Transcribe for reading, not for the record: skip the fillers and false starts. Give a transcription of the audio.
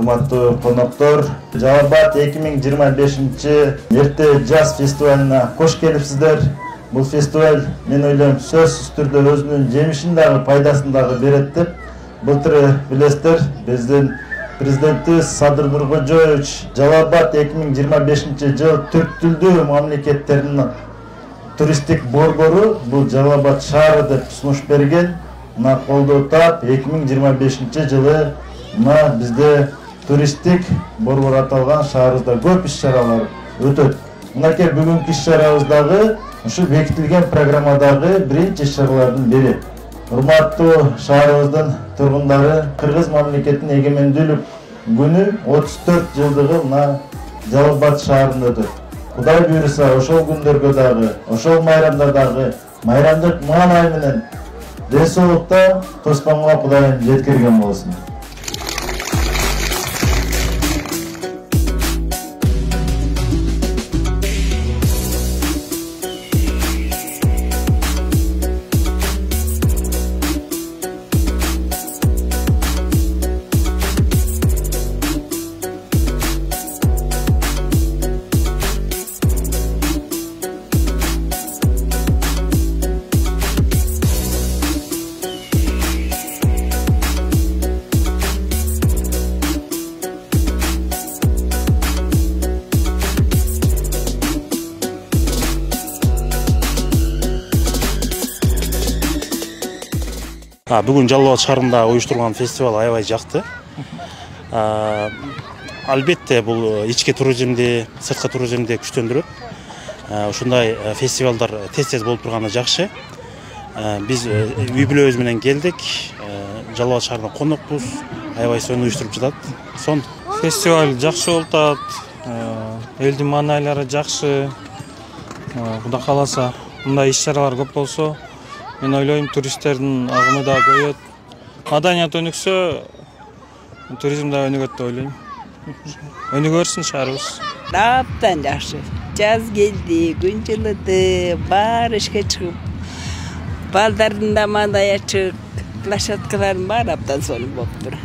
урматтуу коноктор, Жалал Абад 2025 Эрте жаз фестивалына кош келипсиздер. Бул фестиваль, мен ойлойм, сөзсүз түрдө өзүнүн жемишин дагы, пайдасын дагы берет деп. Былтыр билесиздер, биздин президенти Садыр Нуркожоевич Жалал Абад 2025 жыл түрк тилдүү мамлекеттеринин туристтик борбору, бул Жалал Абад шаары деп сунуш берген. Мына колдоо таап 2025 жылы мына бизде туристтик борбор аталган шаарыбызда көп иш-чаралар өтөт. Мынакей бүгүнкү иш-чарабыздагы ушу бекитилген программадагы биринчи иш-чаралардын бири. Урматтуу шаарыбыздын тургундары, Кыргыз мамлекетинин эгемендүүлүк күнү 34 жылдыгы мына Жалал Абад шаарында өтөт. Кудай буйруса, ошол күндөргө дагы, ошол майрамда дагы майрамдык маанай менен ден соолукта тосконго Кудайым жеткирген болсун. Бүгін Жалал Абад шаарында уюштурулган фестиваль аябай жакты. Албетте бул ички туризмди, сырткы туризмди күчтөндүрөт. Ушундай фестивалдар тез-тез болуп турганы жакшы. Биз үй бүлөбүз менен келдик. Жалал Абад шаарына конокпуз. Аябай сонун уюштуруп жатат. Фестиваль жакшы болуп атат. Элдин маанайлары жакшы. Кудай кааласа, мындай иш-чаралар көп болсо, мен ойлойм, туристтердин агымы да көбөйөт. Маданият өнүксө, туризм да өнүгөт деп ойлойм. Өнүгөрсүн шаарыбыз. Абдан жакшы. Жаз келди, күн жылыды, баары ишке чыгып, балдардын да маанайы ачык, площадкалардын баары абдан сонун болуп тур.